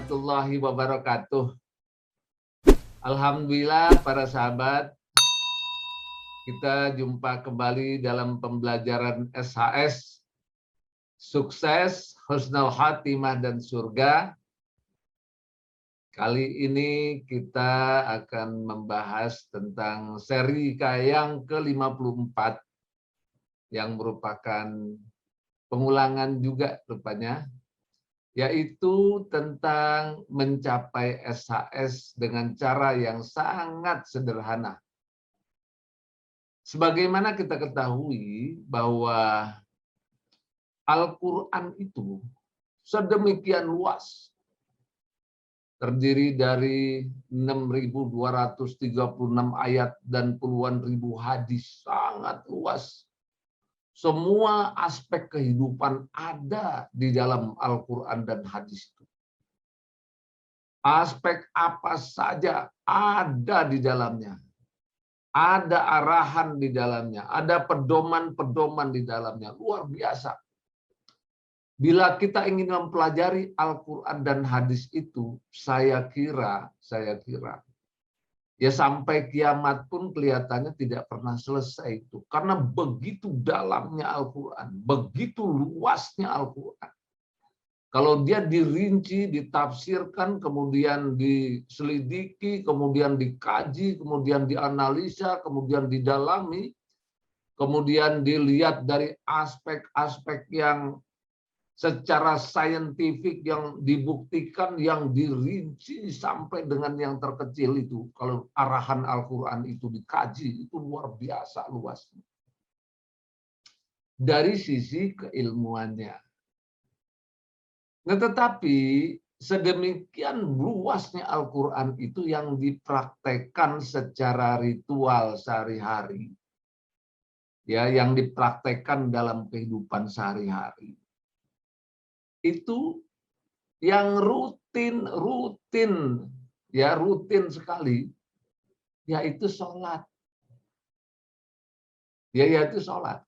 warahmatullahi wabarakatuh. Alhamdulillah para sahabat, kita jumpa kembali dalam pembelajaran SHS, sukses, husnul khatimah dan surga. Kali ini kita akan membahas tentang seri yang ke-54 yang merupakan pengulangan juga rupanya, yaitu tentang mencapai SHS dengan cara yang sangat sederhana. Sebagaimana kita ketahui bahwa Al-Quran itu sedemikian luas, terdiri dari 6.236 ayat dan puluhan ribu hadis, sangat luas. Semua aspek kehidupan ada di dalam Al-Quran dan hadis itu. Aspek apa saja ada di dalamnya. Ada arahan di dalamnya, ada pedoman-pedoman di dalamnya, luar biasa. Bila kita ingin mempelajari Al-Quran dan hadis itu, saya kira, ya sampai kiamat pun kelihatannya tidak pernah selesai itu. Karena begitu dalamnya Al-Quran, begitu luasnya Al-Quran. Kalau dia dirinci, ditafsirkan, kemudian diselidiki, kemudian dikaji, kemudian dianalisa, kemudian didalami, kemudian dilihat dari aspek-aspek yang secara saintifik yang dibuktikan, yang dirinci sampai dengan yang terkecil itu. Kalau arahan Al-Quran itu dikaji, itu luar biasa luasnya. Dari sisi keilmuannya. Nah, tetapi sedemikian luasnya Al-Quran itu yang dipraktekkan secara ritual sehari-hari. Ya, yang dipraktekkan dalam kehidupan sehari-hari. Itu yang rutin sekali, yaitu sholat. Yaitu sholat.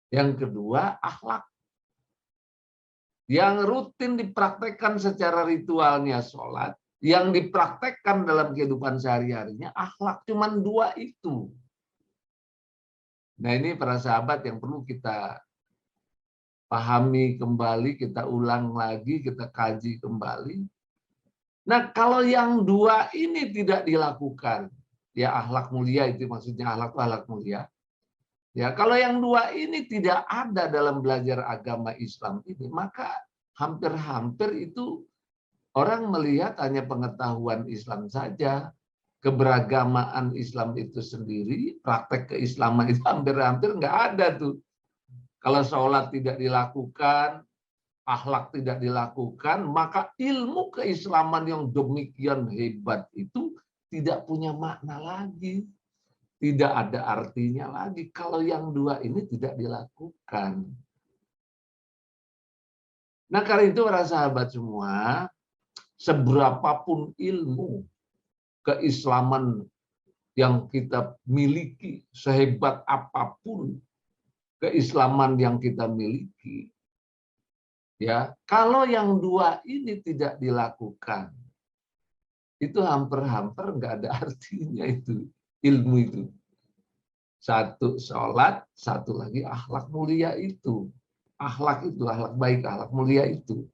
Yang kedua, akhlak. Yang rutin dipraktekkan secara ritualnya sholat, yang dipraktekkan dalam kehidupan sehari-harinya akhlak. Cuman dua itu. Nah, ini para sahabat yang perlu kita pahami kembali, kita ulang lagi, kita kaji kembali. Nah, kalau yang dua ini tidak dilakukan, ya akhlak mulia itu maksudnya akhlak mulia. Ya, kalau yang dua ini tidak ada dalam belajar agama Islam ini, maka hampir-hampir itu orang melihat hanya pengetahuan Islam saja, keberagamaan Islam itu sendiri, praktek keislaman itu hampir-hampir nggak ada tuh. Kalau sholat tidak dilakukan, akhlak tidak dilakukan, maka ilmu keislaman yang demikian hebat itu tidak punya makna lagi. Tidak ada artinya lagi kalau yang dua ini tidak dilakukan. Nah, karena itu para sahabat semua, seberapapun ilmu keislaman yang kita miliki, sehebat apapun keislaman yang kita miliki, ya kalau yang dua ini tidak dilakukan, itu hampir-hampir nggak ada artinya itu ilmu itu. Satu sholat, satu lagi akhlak mulia itu. Akhlak itu, akhlak baik, akhlak mulia itu.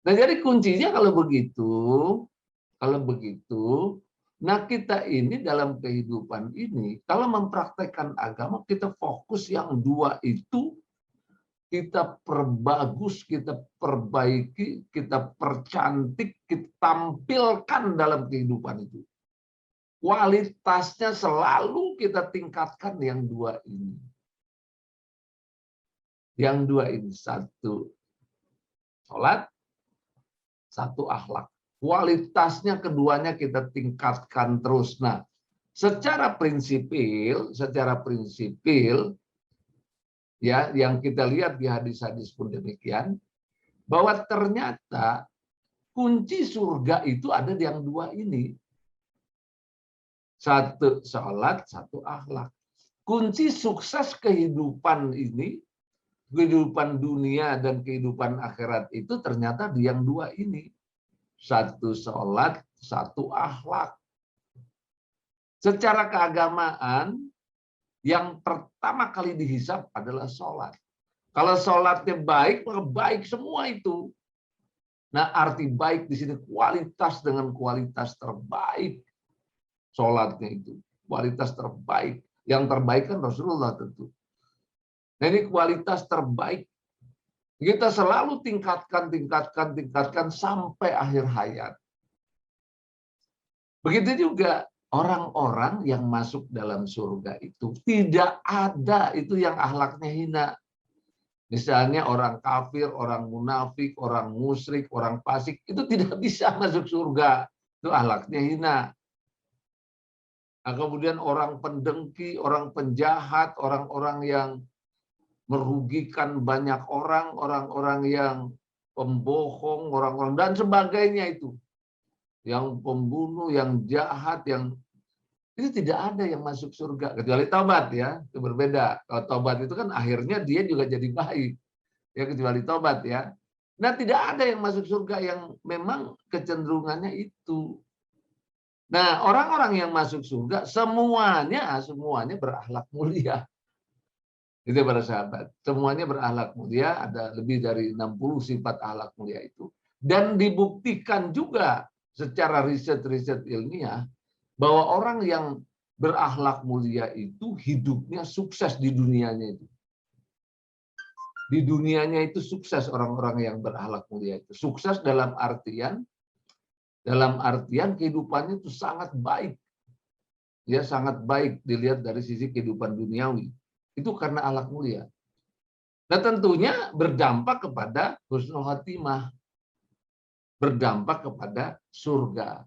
Nah, jadi kuncinya kalau begitu, nah kita ini dalam kehidupan ini, kalau mempraktekkan agama, kita fokus yang dua itu, kita perbagus, kita perbaiki, kita percantik, kita tampilkan dalam kehidupan itu. Kualitasnya selalu kita tingkatkan yang dua ini. Yang dua ini, satu sholat, satu akhlak. Kualitasnya keduanya kita tingkatkan terus. Nah, secara prinsipil ya yang kita lihat di hadis-hadis pun demikian, bahwa ternyata kunci surga itu ada di yang dua ini. Satu sholat, satu akhlak. Kunci sukses kehidupan ini kehidupan dunia dan kehidupan akhirat itu ternyata di yang dua ini. Satu sholat, satu akhlak. Secara keagamaan, yang pertama kali dihisab adalah sholat. Kalau sholatnya baik, maka baik semua itu. Nah, arti baik di sini kualitas dengan kualitas terbaik. Sholatnya itu, kualitas terbaik. Yang terbaik kan Rasulullah tentu. Nah, ini kualitas terbaik. Kita selalu tingkatkan sampai akhir hayat. Begitu juga orang-orang yang masuk dalam surga itu tidak ada itu yang akhlaknya hina. Misalnya orang kafir, orang munafik, orang musyrik, orang fasik itu tidak bisa masuk surga. Itu akhlaknya hina. Nah, kemudian orang pendengki, orang penjahat, orang-orang yang merugikan banyak orang, orang-orang yang pembohong, orang-orang dan sebagainya itu. Yang pembunuh, yang jahat, yang itu tidak ada yang masuk surga kecuali taubat ya. Itu berbeda. Kalau taubat itu kan akhirnya dia juga jadi baik. Ya kecuali taubat ya. Nah, tidak ada yang masuk surga yang memang kecenderungannya itu. Nah, orang-orang yang masuk surga semuanya berakhlak mulia. Itu para sahabat. Semuanya berakhlak mulia, ada lebih dari 60 sifat akhlak mulia itu. Dan dibuktikan juga secara riset-riset ilmiah bahwa orang yang berakhlak mulia itu hidupnya sukses di dunianya itu. Di dunianya itu sukses orang-orang yang berakhlak mulia itu. Sukses dalam artian kehidupannya itu sangat baik. Ya, sangat baik dilihat dari sisi kehidupan duniawi. Itu karena akhlak mulia. Nah, tentunya berdampak kepada husnul khotimah. Berdampak kepada surga.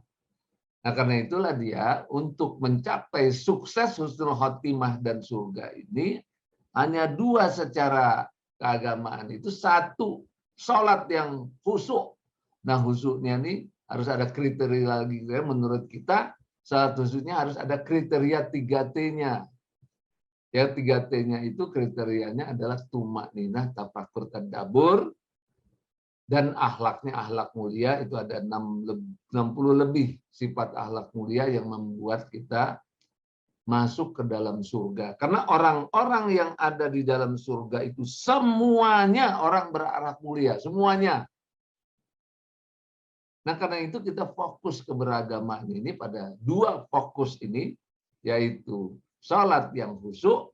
Nah, karena itulah dia untuk mencapai sukses husnul khotimah dan surga ini hanya dua secara keagamaan itu. Satu, sholat yang khusyuk. Nah, khusyuknya ini harus ada kriteria lagi. Menurut kita, sholat khusyuknya harus ada kriteria 3T-nya. Ya, 3T-nya itu kriterianya adalah tumakninah, tafakur, tadabbur, dan akhlaknya akhlak mulia. Itu ada 60 lebih sifat akhlak mulia yang membuat kita masuk ke dalam surga. Karena orang-orang yang ada di dalam surga itu semuanya orang berakhlak mulia, semuanya. Nah, karena itu kita fokus keberagaman ini pada dua fokus ini, yaitu sholat yang khusyuk,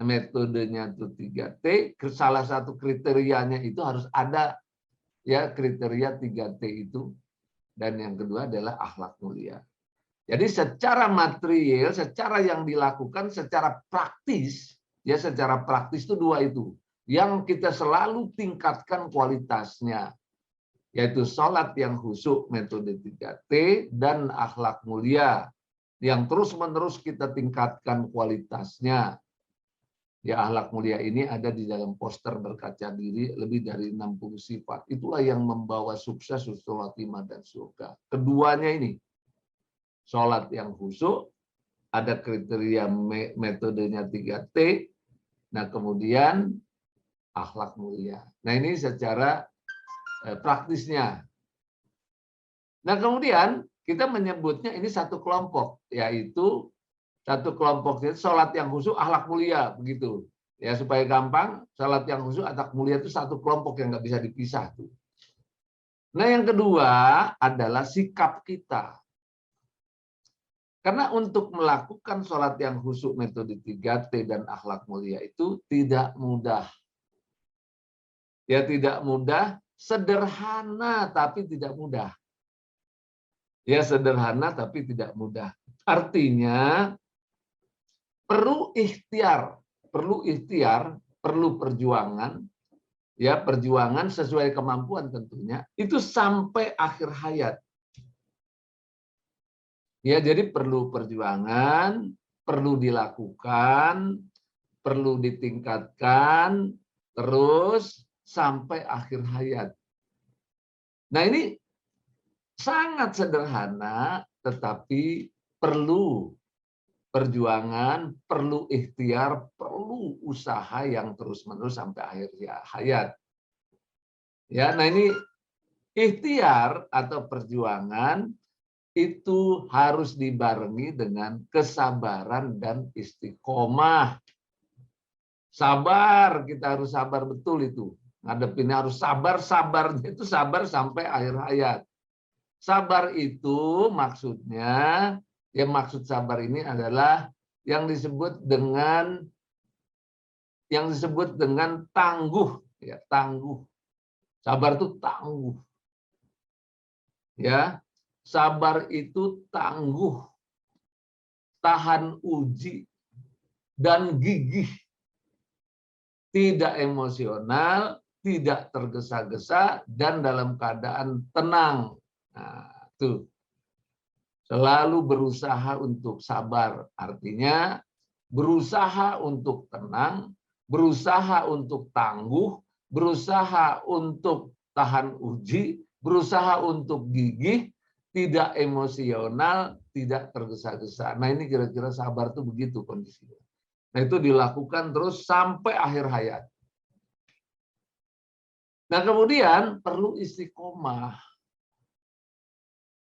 metodenya itu 3T, salah satu kriterianya itu harus ada ya kriteria 3T itu, dan yang kedua adalah akhlak mulia. Jadi secara material, secara yang dilakukan, secara praktis, ya secara praktis itu dua itu, yang kita selalu tingkatkan kualitasnya, yaitu sholat yang khusyuk metode 3T dan akhlak mulia, yang terus-menerus kita tingkatkan kualitasnya. Ya, akhlak mulia ini ada di dalam poster berkaca diri lebih dari 60 sifat. Itulah yang membawa sukses husnul khotimah dan surga. Keduanya ini, sholat yang khusyuk, ada kriteria metodenya 3T, nah kemudian akhlak mulia. Nah, ini secara praktisnya. Nah, kemudian kita menyebutnya ini satu kelompok, yaitu satu kelompok itu sholat yang khusyuk, akhlak mulia, begitu. Ya, supaya gampang, sholat yang khusyuk, akhlak mulia itu satu kelompok yang nggak bisa dipisah tuh. Nah, yang kedua adalah sikap kita. Karena untuk melakukan sholat yang khusyuk metode 3T dan akhlak mulia itu tidak mudah. Ya, tidak mudah, sederhana tapi tidak mudah. Ya, sederhana tapi tidak mudah. Artinya perlu ikhtiar, perlu perjuangan, ya perjuangan sesuai kemampuan tentunya, itu sampai akhir hayat. Ya, jadi perlu perjuangan, perlu dilakukan, perlu ditingkatkan, terus sampai akhir hayat. Nah, ini sangat sederhana, tetapi perlu perjuangan, perlu ikhtiar, perlu usaha yang terus-menerus sampai akhir hayat. Ya, nah ini ikhtiar atau perjuangan itu harus dibarengi dengan kesabaran dan istiqomah. Sabar, kita harus sabar betul itu. Ngadepinnya harus sabar, sabarnya itu sabar sampai akhir hayat. Sabar itu maksudnya, yang maksud sabar ini adalah yang disebut dengan tangguh, ya, tangguh. Sabar itu tangguh. Ya. Sabar itu tangguh, tahan uji dan gigih. Tidak emosional, tidak tergesa-gesa, dan dalam keadaan tenang. Nah, itu. Selalu berusaha untuk sabar. Artinya berusaha untuk tenang, berusaha untuk tangguh, berusaha untuk tahan uji, berusaha untuk gigih, tidak emosional, tidak tergesa-gesa. Nah ini kira-kira sabar itu begitu kondisinya. Nah itu dilakukan terus sampai akhir hayat. Nah kemudian perlu istiqomah.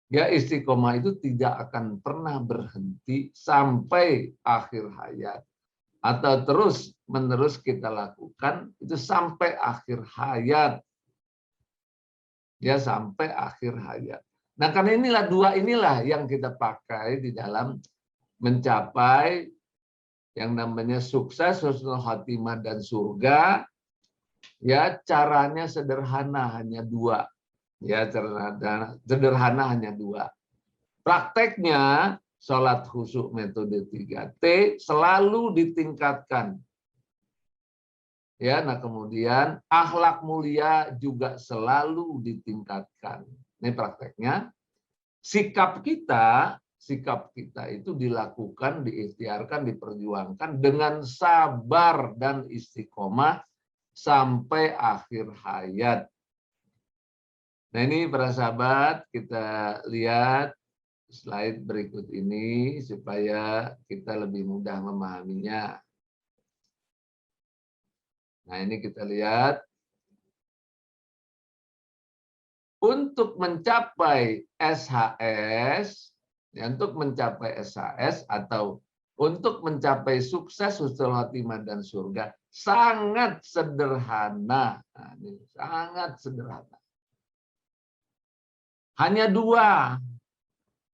Ya istiqomah itu tidak akan pernah berhenti sampai akhir hayat. Atau terus menerus kita lakukan itu sampai akhir hayat. Ya sampai akhir hayat. Nah karena dua inilah yang kita pakai di dalam mencapai yang namanya sukses, husnul khotimah dan surga. Ya caranya sederhana, hanya dua. Ya sederhana hanya dua. Prakteknya sholat khusyuk metode 3T selalu ditingkatkan. Ya, nah kemudian akhlak mulia juga selalu ditingkatkan. Ini prakteknya. Sikap kita itu dilakukan, diikhtiarkan, diperjuangkan dengan sabar dan istiqomah sampai akhir hayat. Nah ini para sahabat, kita lihat slide berikut ini supaya kita lebih mudah memahaminya. Nah ini kita lihat. Untuk mencapai SHS, ya, untuk mencapai SHS atau untuk mencapai sukses, husnul khotimah dan surga sangat sederhana. Nah, ini sangat sederhana. Hanya dua.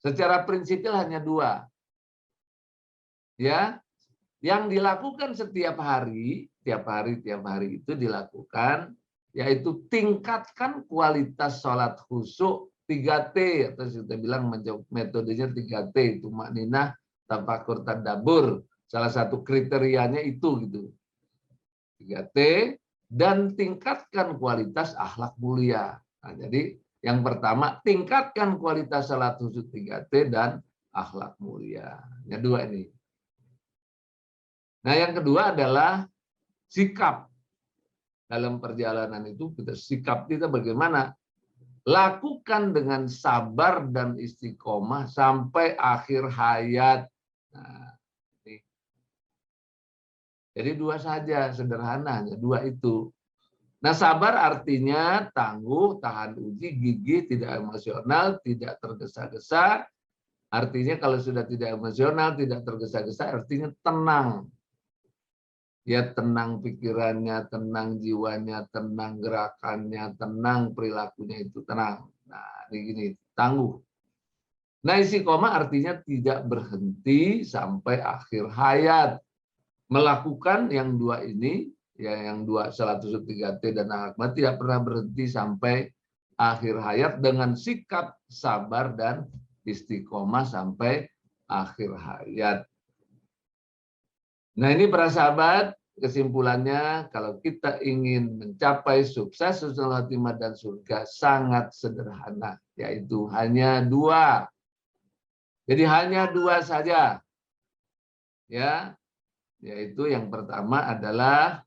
Secara prinsipil hanya dua. Ya, yang dilakukan setiap hari, tiap hari itu dilakukan, yaitu tingkatkan kualitas sholat khusyuk 3T, atau kita bilang metodenya 3T, itu makninah, tafakur, tadabbur. Salah satu kriterianya itu gitu. 3T, dan tingkatkan kualitas akhlak mulia. Nah, jadi yang pertama, tingkatkan kualitas sholat khusyuk 3T dan akhlak mulia. Yang dua ini. Nah, yang kedua adalah sikap. Dalam perjalanan itu sikap kita bagaimana? Lakukan dengan sabar dan istiqomah sampai akhir hayat. Nah, ini. Jadi dua saja, sederhana, hanya dua itu. Nah, sabar artinya tangguh, tahan uji, gigih, tidak emosional, tidak tergesa-gesa. Artinya kalau sudah tidak emosional, tidak tergesa-gesa, artinya tenang. Ya tenang pikirannya, tenang jiwanya, tenang gerakannya, tenang perilakunya itu tenang. Nah ini gini, tangguh. Nah istiqomah artinya tidak berhenti sampai akhir hayat. Melakukan yang dua ini, ya yang dua salat khusyuk 3T dan akhlak tidak pernah berhenti sampai akhir hayat dengan sikap sabar dan istiqomah sampai akhir hayat. Nah ini para sahabat, kesimpulannya kalau kita ingin mencapai sukses, husnul khotimah dan surga sangat sederhana, yaitu hanya dua. Jadi hanya dua saja. Ya, yaitu yang pertama adalah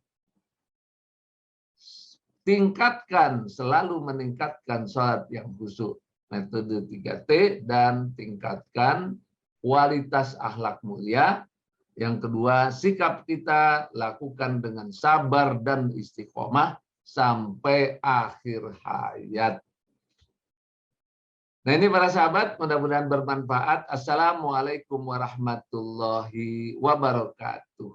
selalu meningkatkan sholat yang khusyuk metode 3T dan tingkatkan kualitas akhlak mulia. Yang kedua, sikap kita lakukan dengan sabar dan istiqomah sampai akhir hayat. Nah ini para sahabat, mudah-mudahan bermanfaat. Assalamualaikum warahmatullahi wabarakatuh.